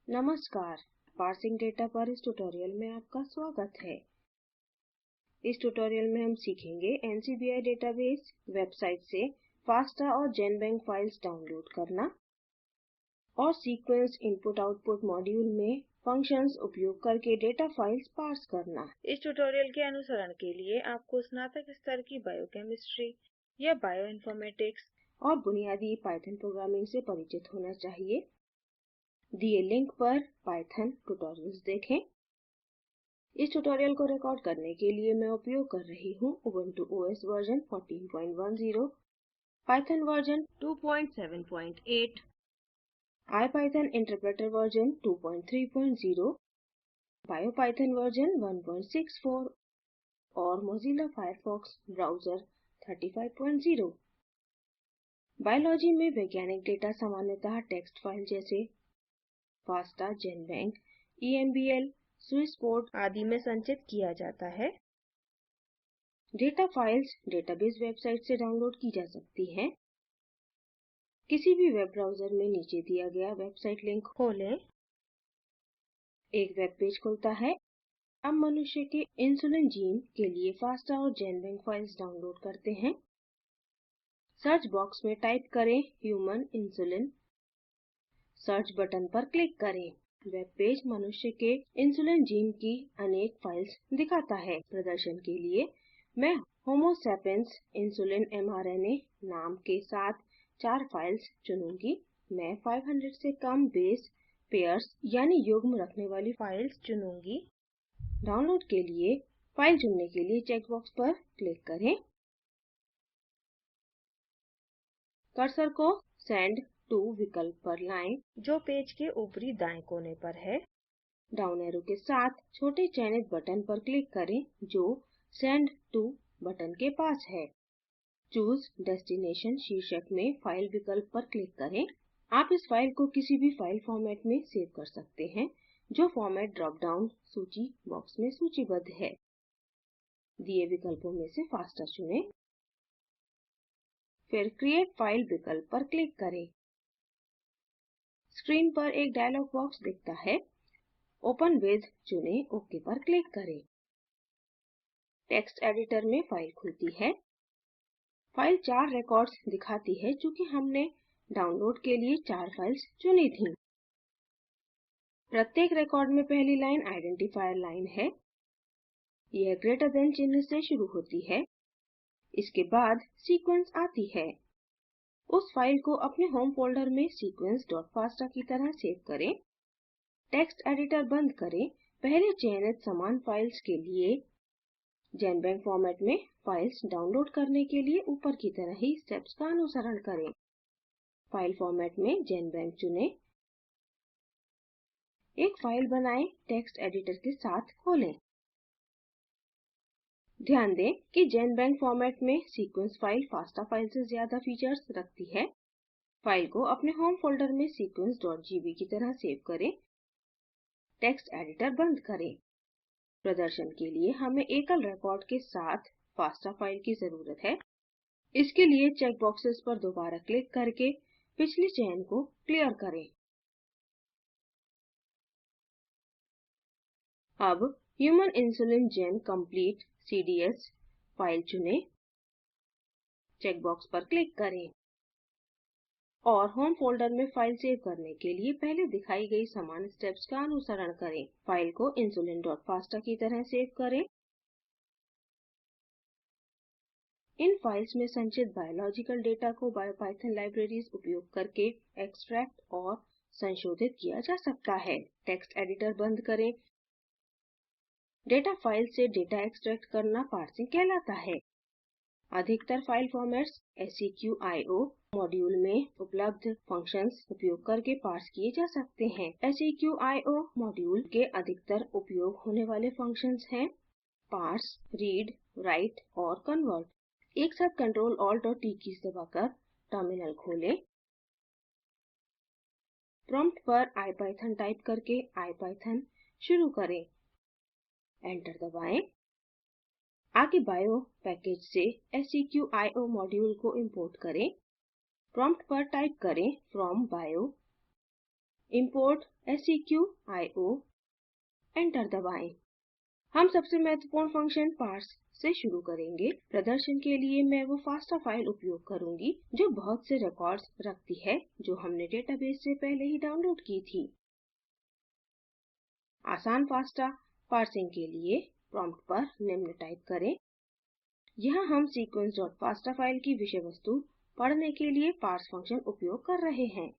नमस्कार, parsing data पर इस ट्यूटोरियल में आपका स्वागत है। इस ट्यूटोरियल में हम सीखेंगे NCBI डेटाबेस वेबसाइट से फास्टा और जेनबैंक फाइल्स डाउनलोड करना और सीक्वेंस इनपुट आउटपुट मॉड्यूल में फंक्शंस उपयोग करके डेटा फाइल्स पार्स करना। इस ट्यूटोरियल के अनुसरण के लिए आपको स्नातक स्तर की बायोकेमिस्ट्री या बायोइन्फॉर्मेटिक्स और बुनियादी पाइथन प्रोग्रामिंग से परिचित होना चाहिए। दिए लिंक पर पाइथन ट्यूटोरियल्स देखें। इस ट्यूटोरियल को रिकॉर्ड करने के लिए मैं उपयोग कर रही हूँ Ubuntu OS version 14.10, Python version 2.7.8, IPython interpreter version 2.3.0, Biopython version 1.64 और मोजिल्ला फायरफॉक्स ब्राउज़र 35.0। बायोलॉजी में वैज्ञानिक डेटा सामान्यतः टेक्स्ट फाइल जैसे फास्टा, जेनबैंक, EMBL, स्विसपोर्ट आदि में संचित किया जाता है। डेटा फाइल्स डेटाबेस वेबसाइट से डाउनलोड की जा सकती हैं। किसी भी वेब ब्राउज़र में नीचे दिया गया वेबसाइट लिंक खोलें। एक वेब पेज खुलता है। अब मनुष्य के इंसुलिन जीन के लिए फास्टा और जेनबैंक फाइल्स डाउनलोड करते हैं। सर्च बॉक्स में टाइप करें ह्यूमन इंसुलिन। सर्च बटन पर क्लिक करें। वेब पेज मनुष्य के इंसुलिन जीन की अनेक फाइल्स दिखाता है। प्रदर्शन के लिए मैं होमो सैपियंस इंसुलिन mRNA नाम के साथ 4 फाइल्स चुनूंगी। मैं 500 से कम बेस पेयर्स यानी युग्म रखने वाली फाइल्स चुनूंगी। डाउनलोड के लिए फाइल चुनने के लिए चेकबॉक्स पर क्लिक करें। कर्सर को सेंड टू विकल्प पर लाएं, जो पेज के ऊपरी दाएं कोने पर है। डाउन एरो के साथ छोटे चयनित बटन पर क्लिक करें जो सेंड टू बटन के पास है। चूज डेस्टिनेशन शीर्षक में फाइल विकल्प पर क्लिक करें। आप इस फाइल को किसी भी फाइल फॉर्मेट में सेव कर सकते हैं जो फॉर्मेट ड्रॉप डाउन सूची बॉक्स में सूचीबद्ध है। दिए विकल्पों में से फास्टा चुनें, फिर क्रिएट फाइल विकल्प पर क्लिक करें। स्क्रीन पर एक डायलॉग बॉक्स दिखता है। ओपन विद चुनें, ओके पर क्लिक करें। टेक्स्ट एडिटर में फाइल खुलती है। फाइल 4 रिकॉर्ड्स दिखाती है चूँकि हमने डाउनलोड के लिए 4 फाइल्स चुनी थीं। प्रत्येक रिकॉर्ड में पहली लाइन आइडेंटिफायर लाइन है। यह ग्रेटर देन चिन्ह से शुरू होती है। इसके बाद सीक्वेंस आती है। उस फाइल को अपने होम फोल्डर में sequence.fasta की तरह सेव करें। टेक्स्ट एडिटर बंद करें। पहले चयनित समान फाइल्स के लिए जेनबैंक फॉर्मेट में फाइल्स डाउनलोड करने के लिए ऊपर की तरह ही स्टेप्स का अनुसरण करें। फाइल फॉर्मेट में जेनबैंक चुनें। एक फाइल बनाएं, टेक्स्ट एडिटर के साथ खोलें। ध्यान दें कि जेनबैंक फॉर्मेट में सीक्वेंस फाइल फास्टा फाइल से ज़्यादा फीचर्स रखती है। फाइल को अपने होम फोल्डर में sequence.gb की तरह सेव करें। टेक्स्ट एडिटर बंद करें। प्रदर्शन के लिए हमें एकल रिकॉर्ड के साथ फास्टा फाइल की ज़रूरत है। इसके लिए चेक बॉक्सेस पर दोबारा क्लिक करके पिछले चयन को क्लियर करें। अब ह्यूमन इंसुलिन जेन कंप्लीट CDS फाइल चुनें। चेक बॉक्स पर क्लिक करें और होम फोल्डर में फाइल सेव करने के लिए पहले दिखाई गई समान स्टेप्स का अनुसरण करें। फाइल को insulin.fasta की तरह सेव करें। इन फाइल्स में संचित बायोलॉजिकल डेटा को बायोपाइथन लाइब्रेरीज उपयोग करके एक्सट्रैक्ट और संशोधित किया जा सकता है। टेक्स्ट एडिटर बंद करें। डेटा फाइल से डेटा एक्सट्रैक्ट करना पार्सिंग कहलाता है। अधिकतर फाइल फॉर्मेट्स seqio मॉड्यूल में उपलब्ध फंक्शंस उपयोग करके पार्स किए जा सकते हैं। seqio मॉड्यूल के अधिकतर उपयोग होने वाले फंक्शंस हैं पार्स, रीड, राइट और कन्वर्ट। एक साथ Ctrl Alt और T कीज दबाकर टर्मिनल खोलें। प्रॉम्प्ट पर IPython टाइप करके IPython शुरू करें। एंटर दबाएं। आगे बायो पैकेज से seqio मॉड्यूल को इंपोर्ट करें। प्रॉम्प्ट पर टाइप करें from bio import seqio, enter दबाएं। हम सबसे महत्वपूर्ण फंक्शन parse से शुरू करेंगे। प्रदर्शन के लिए मैं वो FASTA फाइल उपयोग करूँगी जो बहुत से रिकॉर्ड्स रखती है जो हमने डेटाबेस से पहले ही डाउनलोड की थी। आसान FASTA पार्सिंग के लिए प्रॉम्प्ट पर निम्न टाइप करें। यहाँ हम sequence.fasta फाइल की विषय वस्तु पढ़ने के लिए parse फंक्शन उपयोग कर रहे हैं।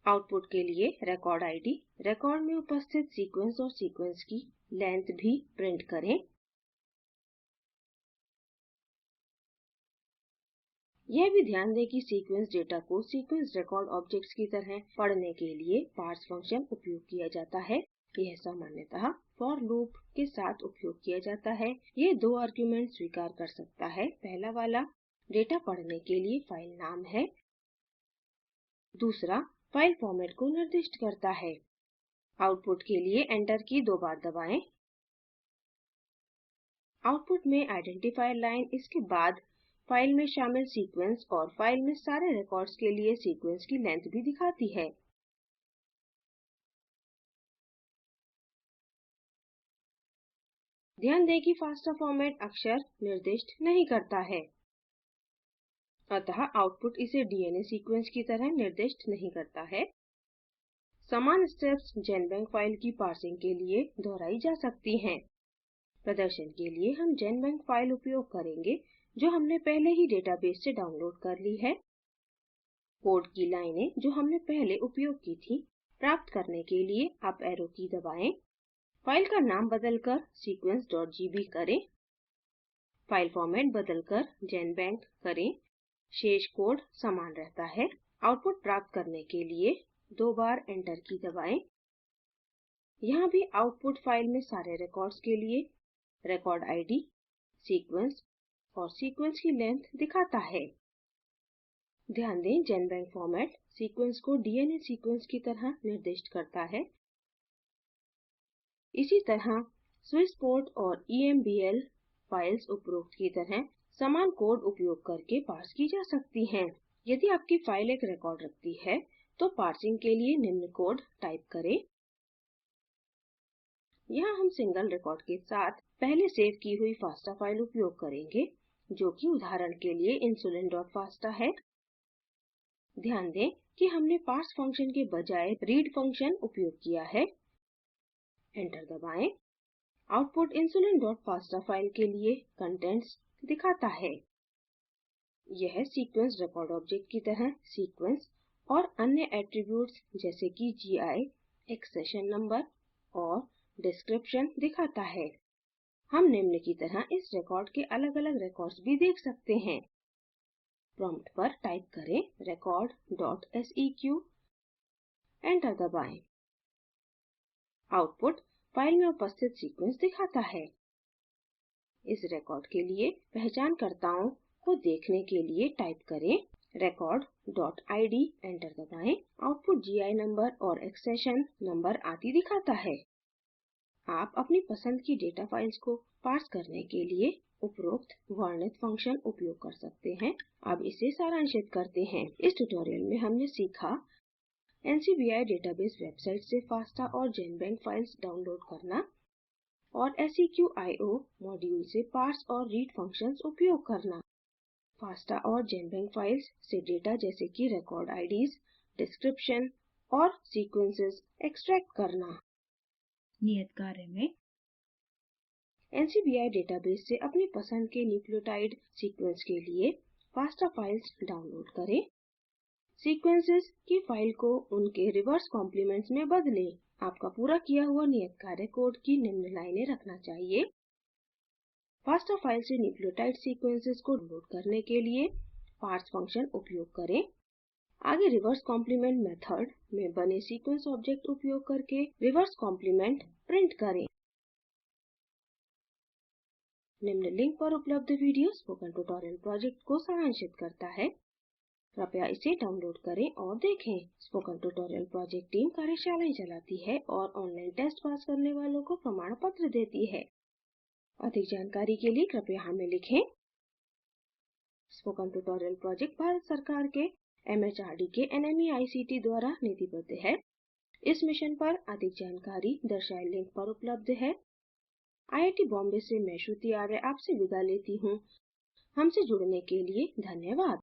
आउटपुट के लिए रिकॉर्ड आईडी, रिकॉर्ड में उपस्थित सीक्वेंस और सीक्वेंस की लेंथ भी प्रिंट करें। यह भी ध्यान दें कि सीक्वेंस डेटा को सीक्वेंस रिकॉर्ड ऑब्जेक्ट्स की तरह पढ़ने के लिए parse फंक्शन उपयोग किया जाता है। यह सामान्यतः for लूप के साथ उपयोग किया जाता है। यह दो आर्ग्युमेंट स्वीकार कर सकता है। पहला वाला डेटा पढ़ने के लिए फाइल नाम है, दूसरा फाइल फॉर्मेट को निर्दिष्ट करता है। आउटपुट के लिए एंटर की दो बार दबाएं। आउटपुट में आइडेंटिफायर लाइन इसके बाद फाइल में शामिल सीक्वेंस और फाइल में सारे रिकॉर्ड्स के लिए सीक्वेंस की लेंथ भी दिखाती है। ध्यान दें कि FASTA फॉर्मेट अक्षर निर्दिष्ट नहीं करता है, अतः आउटपुट इसे DNA सीक्वेंस की तरह निर्दिष्ट नहीं करता है। समान स्टेप्स GenBank फाइल की पार्सिंग के लिए दोहराई जा सकती हैं। प्रदर्शन के लिए हम GenBank फाइल उपयोग करेंगे जो हमने पहले ही डेटाबेस से डाउनलोड कर ली है। कोड की लाइनें जो हमने पहले उपयोग की थी प्राप्त करने के लिए अप एरो की दबाएं। फाइल का नाम बदलकर sequence.gb करें। फाइल फॉर्मेट बदलकर GenBank करें। शेष कोड समान रहता है। आउटपुट प्राप्त करने के लिए दो बार एंटर की दबाएं। यहाँ भी आउटपुट फाइल में सारे रिकॉर्ड्स के लिए रिकॉर्ड आईडी, सीक्वेंस और सीक्वेंस की लेंथ दिखाता है। ध्यान दें GenBank फॉर्मेट सीक्वेंस को DNA सीक्वेंस की तरह निर्दिष्ट करता है। इसी तरह SwissPort और EMBL फाइल्स उपरोक्त की तरह समान कोड उपयोग करके पार्स की जा सकती हैं। यदि आपकी फाइल एक रिकॉर्ड रखती है तो पार्सिंग के लिए निम्न कोड टाइप करें। यहाँ हम सिंगल रिकॉर्ड के साथ पहले सेव की हुई FASTA फाइल उपयोग करेंगे जो कि उदाहरण के लिए insulin.fasta है। ध्यान दें कि हमने parse फंक्शन के बजाय read फंक्शन उपयोग किया है। एंटर दबाएं। आउटपुट insulin.fasta फाइल के लिए कंटेंट्स दिखाता है। यह सीक्वेंस रिकॉर्ड ऑब्जेक्ट की तरह सीक्वेंस और अन्य एट्रीब्यूट्स जैसे कि GI, एक्सेशन नंबर और डिस्क्रिप्शन दिखाता है। हम निम्न की तरह इस रिकॉर्ड के अलग-अलग रिकॉर्ड्स भी देख सकते हैं। प्रॉम्प्ट पर टाइप करें record.seq, एंटर दबाएं। आउटपुट फाइल में उपस्थित सीक्वेंस दिखाता है। इस रिकॉर्ड के लिए पहचानकर्ताओं को देखने के लिए टाइप करें record.id, एंटर दबाएं। आउटपुट GI नंबर और एक्सेशन नंबर आदि दिखाता है। आप अपनी पसंद की डेटा फाइल्स को पार्स करने के लिए उपरोक्त वर्णित फंक्शन उपयोग कर सकते हैं। अब इसे सारांशित करते हैं। इस ट्यूटोरियल में हमने सीखा NCBI डेटाबेस वेबसाइट से FASTA और GenBank फाइल्स डाउनलोड करना और seqio मॉड्यूल से पार्स और रीड फंक्शंस उपयोग करना। FASTA और GenBank फाइल्स से डेटा जैसे कि रिकॉर्ड आईडीज, डिस्क्रिप्शन और सीक्वेंसेस एक्सट्रैक्ट करना। नियत कार्य में NCBI डेटाबेस से अपनी पसंद के न्यूक्लियोटाइड सीक्वेंस के लिए FASTA फाइल्स डाउनलोड करें। सीक्वेंसेस की फाइल को उनके रिवर्स कॉम्प्लीमेंट्स में बदलें। आपका पूरा किया हुआ नियत कार्य कोड की निम्न लाइनें रखना चाहिए। FASTA फाइल से न्यूक्लियोटाइड सीक्वेंसेस को लोड करने के लिए parse फंक्शन उपयोग करें। आगे रिवर्स कॉम्प्लीमेंट मेथड में बने सीक्वेंस ऑब्जेक्ट उपयोग करके रिवर्स कॉम्प्लीमेंट प्रिंट करें। निम्न लिंक पर उपलब्ध वीडियो स्पोकन ट्यूटोरियल प्रोजेक्ट को सारांशित करता है। कृपया इसे डाउनलोड करें और देखें। स्पोकन ट्यूटोरियल प्रोजेक्ट टीम कार्यशालाएं चलाती है और ऑनलाइन टेस्ट पास करने वालों को प्रमाण पत्र देती है। अधिक जानकारी के लिए कृपया हमें लिखें। स्पोकन ट्यूटोरियल प्रोजेक्ट भारत सरकार के MHRD के NMEICT द्वारा निधिबद्ध है। इस मिशन पर अधिक जानकारी दर्शाए लिंक पर उपलब्ध है। IIT बॉम्बे से मैं श्रुति आर्य आपसे विदा लेती हूँ। हमसे जुड़ने के लिए धन्यवाद।